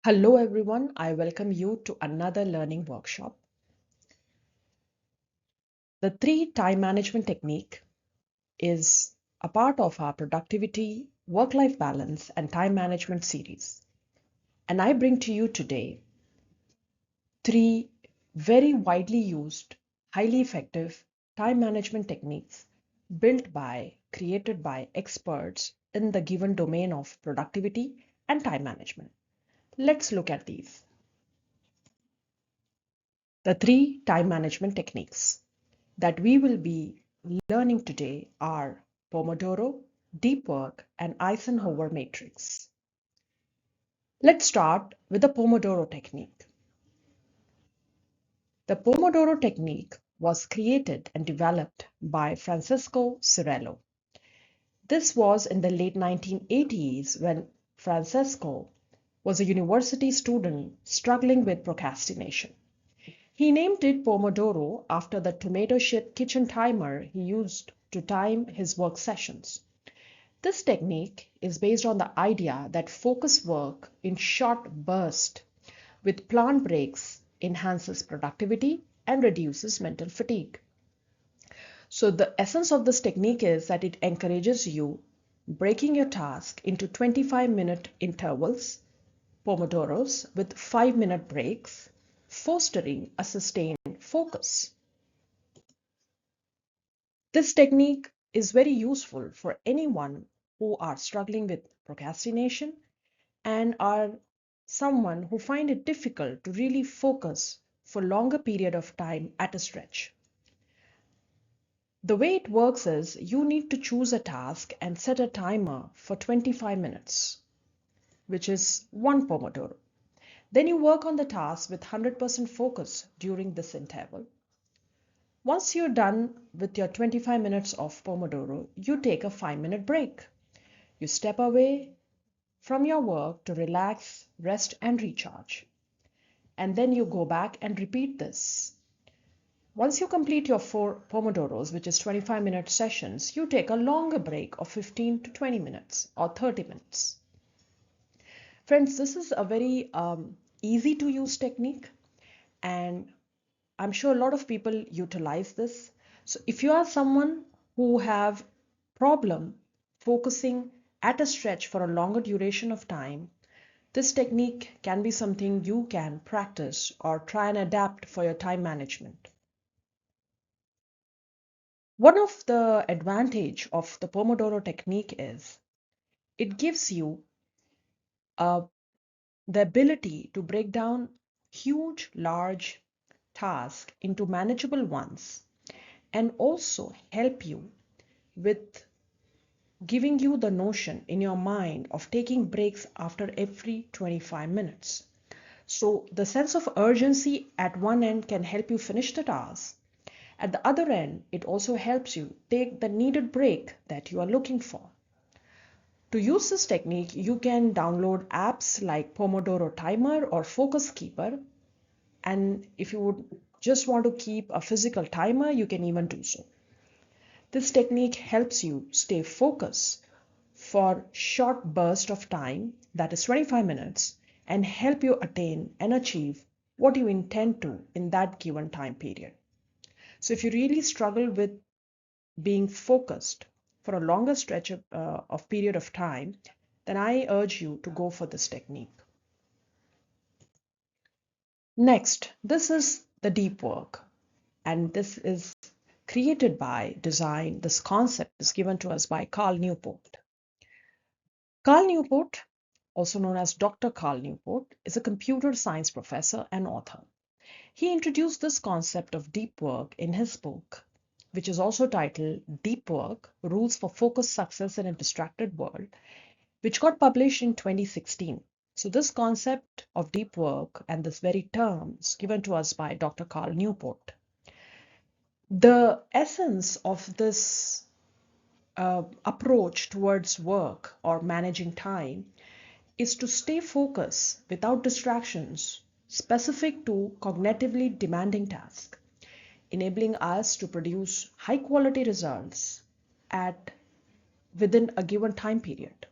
Hello everyone, I welcome you to another learning workshop. The 3 time management technique is a part of our productivity, work-life balance and time management series. And I bring to you today 3 very widely used, highly effective time management techniques created by experts in the given domain of productivity and time management. Let's look at these. The 3 time management techniques that we will be learning today are Pomodoro, deep work, and Eisenhower matrix. Let's start with the Pomodoro technique. The Pomodoro technique was created and developed by Francesco Cirello. This was in the late 1980s when Francesco was a university student struggling with procrastination. He named it Pomodoro after the tomato-shaped kitchen timer he used to time his work sessions. This technique is based on the idea that focused work in short bursts with planned breaks enhances productivity and reduces mental fatigue. So the essence of this technique is that it encourages you breaking your task into 25-minute intervals, Pomodoros, with 5-minute breaks, fostering a sustained focus. This technique is very useful for anyone who are struggling with procrastination and are someone who find it difficult to really focus for longer period of time at a stretch. The way it works is you need to choose a task and set a timer for 25 minutes, which is 1 Pomodoro. Then you work on the task with 100% focus during this interval. Once you're done with your 25 minutes of Pomodoro, you take a 5-minute break. You step away from your work to relax, rest, and recharge. And then you go back and repeat this. Once you complete your 4 Pomodoros, which is 25-minute sessions, you take a longer break of 15 to 20 minutes or 30 minutes. Friends, this is a very easy to use technique, and I'm sure a lot of people utilize this. So if you are someone who have problem focusing at a stretch for a longer duration of time, this technique can be something you can practice or try and adapt for your time management. One of the advantage of the Pomodoro technique is it gives you uh, the ability to break down huge, large tasks into manageable ones and also help you with giving you the notion in your mind of taking breaks after every 25 minutes. So the sense of urgency at one end can help you finish the task. At the other end, it also helps you take the needed break that you are looking for. To use this technique, you can download apps like Pomodoro Timer or Focus Keeper. And if you would just want to keep a physical timer, you can even do so. This technique helps you stay focused for short burst of time, that is 25 minutes, and help you attain and achieve what you intend to in that given time period. So if you really struggle with being focused for a longer stretch of period of time, then I urge you to go for this technique. Next, this is the deep work, and this is created by design. This concept is given to us by Carl Newport. Carl Newport, also known as Dr. Carl Newport, is a computer science professor and author. He introduced this concept of deep work in his book, which is also titled Deep Work: Rules for Focused Success in a Distracted World, which got published in 2016. So this concept of deep work and this very term is given to us by Dr. Carl Newport. The essence of this approach towards work or managing time is to stay focused without distractions specific to cognitively demanding tasks, enabling us to produce high quality results at within a given time period.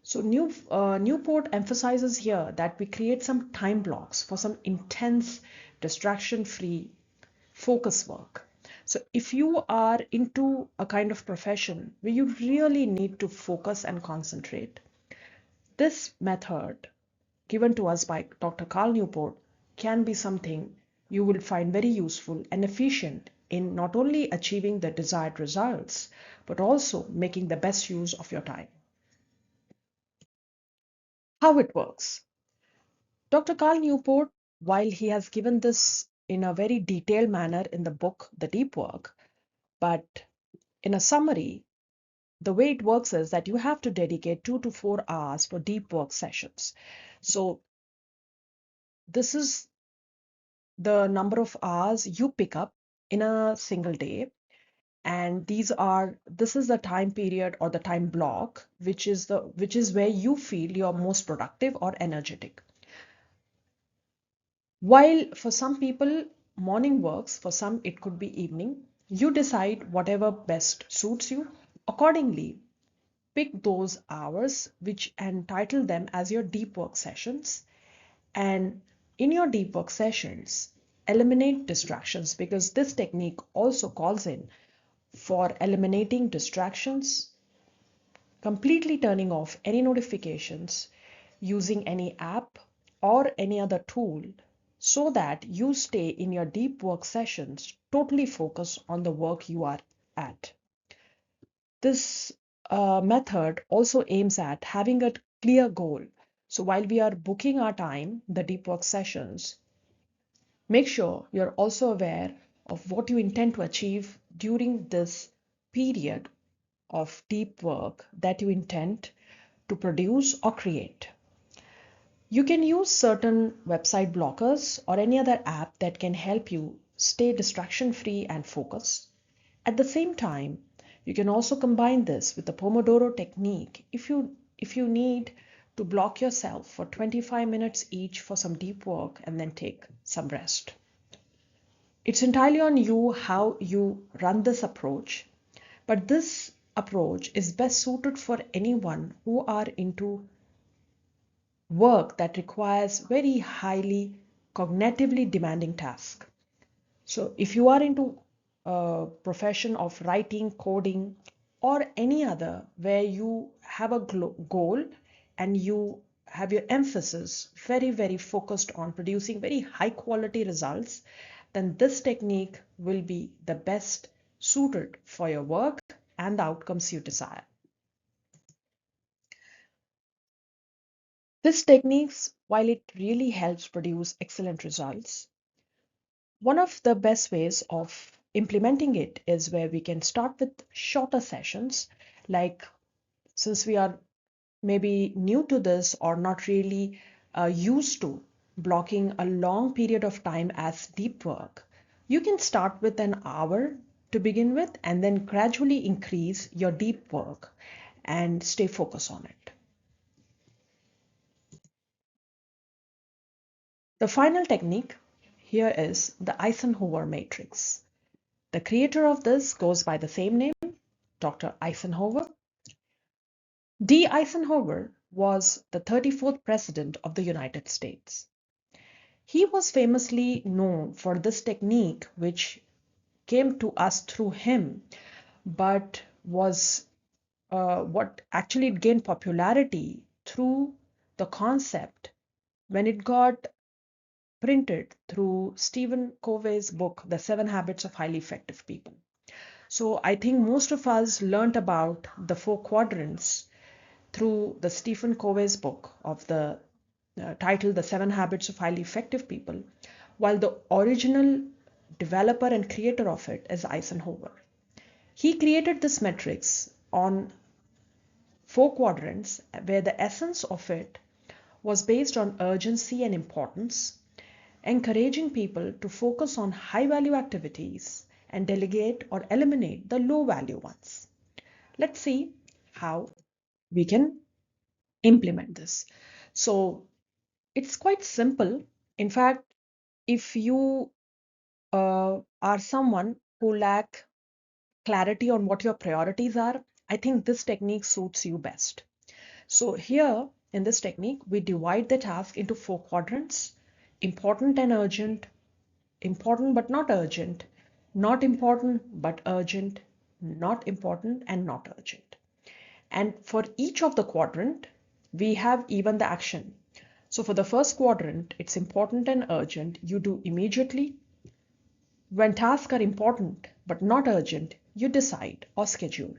So Newport emphasizes here that we create some time blocks for some intense, distraction-free focus work. So if you are into a kind of profession where you really need to focus and concentrate, this method given to us by Dr. Carl Newport can be something you will find very useful and efficient in not only achieving the desired results, but also making the best use of your time. How it works. Dr. Carl Newport, while he has given this in a very detailed manner in the book, The Deep Work, but in a summary, the way it works is that you have to dedicate 2 to 4 hours for deep work sessions. So this is the number of hours you pick up in a single day. And this is the time period or the time block, which is where you feel you're most productive or energetic. While for some people, morning works, for some it could be evening. You decide whatever best suits you. Accordingly, pick those hours which and title them as your deep work sessions. And in your deep work sessions, eliminate distractions because this technique also calls in for eliminating distractions, completely turning off any notifications, using any app or any other tool so that you stay in your deep work sessions totally focused on the work you are at. This method also aims at having a clear goal. So while we are booking our time, the deep work sessions, make sure you're also aware of what you intend to achieve during this period of deep work that you intend to produce or create. You can use certain website blockers or any other app that can help you stay distraction free and focus. At the same time, you can also combine this with the Pomodoro technique if you need to block yourself for 25 minutes each for some deep work and then take some rest. It's entirely on you how you run this approach, but this approach is best suited for anyone who are into work that requires very highly cognitively demanding tasks. So if you are into a profession of writing, coding, or any other where you have a goal and you have your emphasis very, very focused on producing very high quality results, then this technique will be the best suited for your work and the outcomes you desire. This techniques, while it really helps produce excellent results, one of the best ways of implementing it is where we can start with shorter sessions. Like, since we are maybe new to this or not really used to blocking a long period of time as deep work, you can start with an hour to begin with and then gradually increase your deep work and stay focused on it. The final technique here is the Eisenhower matrix. The creator of this goes by the same name, Dr. Eisenhower. D. Eisenhower was the 34th President of the United States. He was famously known for this technique, which came to us through him, but was what actually gained popularity through the concept when it got printed through Stephen Covey's book, The 7 Habits of Highly Effective People. So I think most of us learned about the 4 quadrants through the Stephen Covey's book of the title The 7 Habits of Highly Effective People, while the original developer and creator of it is Eisenhower. He created this matrix on 4 quadrants where the essence of it was based on urgency and importance, encouraging people to focus on high value activities and delegate or eliminate the low value ones. Let's see how we can implement this. So it's quite simple. In fact, if you are someone who lack clarity on what your priorities are, I think this technique suits you best. So here in this technique, we divide the task into 4 quadrants: important and urgent, important but not urgent, not important but urgent, not important and not urgent. And for each of the quadrant, we have even the action. So for the first quadrant, it's important and urgent, you do immediately. When tasks are important but not urgent, you decide or schedule.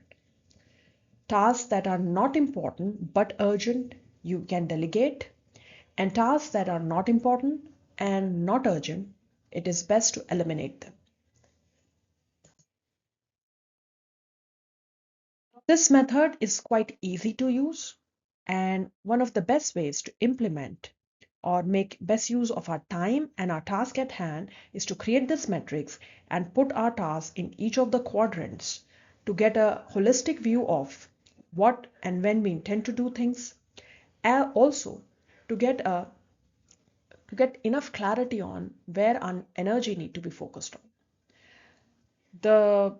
Tasks that are not important but urgent, you can delegate. And tasks that are not important and not urgent, it is best to eliminate them. This method is quite easy to use, and one of the best ways to implement or make best use of our time and our task at hand is to create this matrix and put our tasks in each of the quadrants to get a holistic view of what and when we intend to do things, and also to get enough clarity on where our energy need to be focused on. The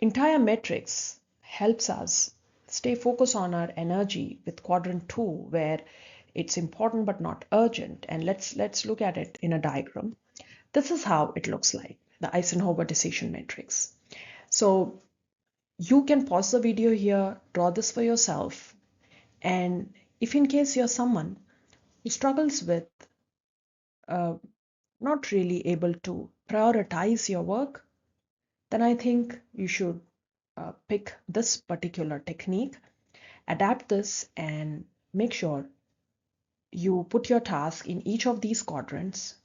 entire matrix helps us stay focused on our energy with quadrant 2, where it's important but not urgent. And let's look at it in a diagram. This is how it looks like, the Eisenhower decision matrix. So you can pause the video here, draw this for yourself, and if in case you're someone who struggles with uh, not really able to prioritize your work, then I think you should pick this particular technique, adapt this, and make sure you put your task in each of these quadrants,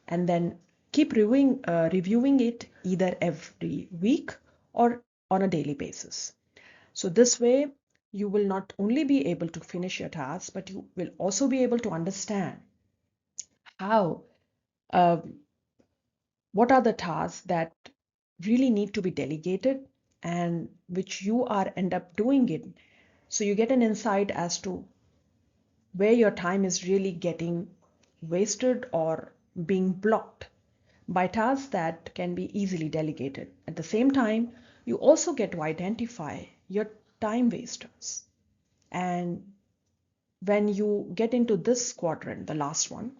and then keep reviewing it either every week or on a daily basis. So this way, you will not only be able to finish your task, but you will also be able to understand how uh, what are the tasks that really need to be delegated and which you are end up doing it, so you get an insight as to where your time is really getting wasted or being blocked by tasks that can be easily delegated. At the same time, you also get to identify your time wasters. And when you get into this quadrant, the last one,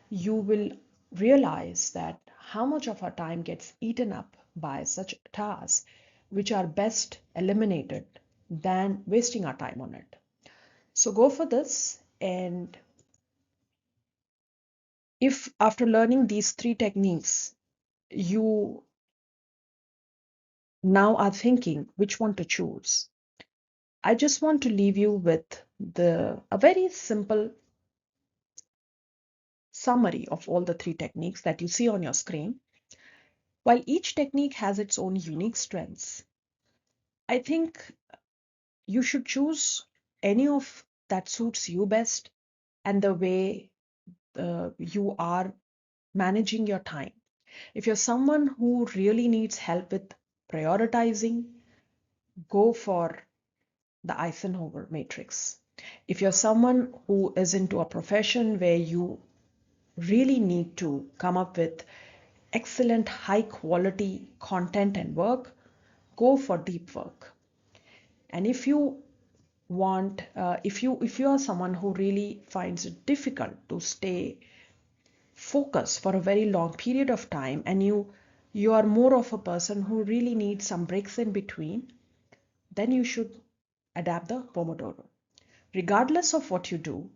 you will realize that how much of our time gets eaten up by such tasks which are best eliminated than wasting our time on it. So go for this, and if after learning these 3 techniques you now are thinking which one to choose, I just want to leave you with a very simple summary of all the 3 techniques that you see on your screen. While each technique has its own unique strengths, I think you should choose any of that suits you best and the way you are managing your time. If you're someone who really needs help with prioritizing, go for the Eisenhower matrix. If you're someone who is into a profession where you really need to come up with excellent high quality content and work, go for deep work. And if you want if you are someone who really finds it difficult to stay focused for a very long period of time, and you are more of a person who really needs some breaks in between, then you should adapt the Pomodoro. Regardless of what you do,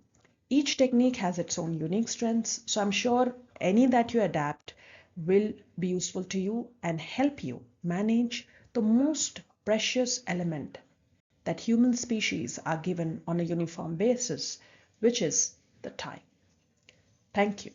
each technique has its own unique strengths, so I'm sure any that you adapt will be useful to you and help you manage the most precious element that human species are given on a uniform basis, which is the time. Thank you.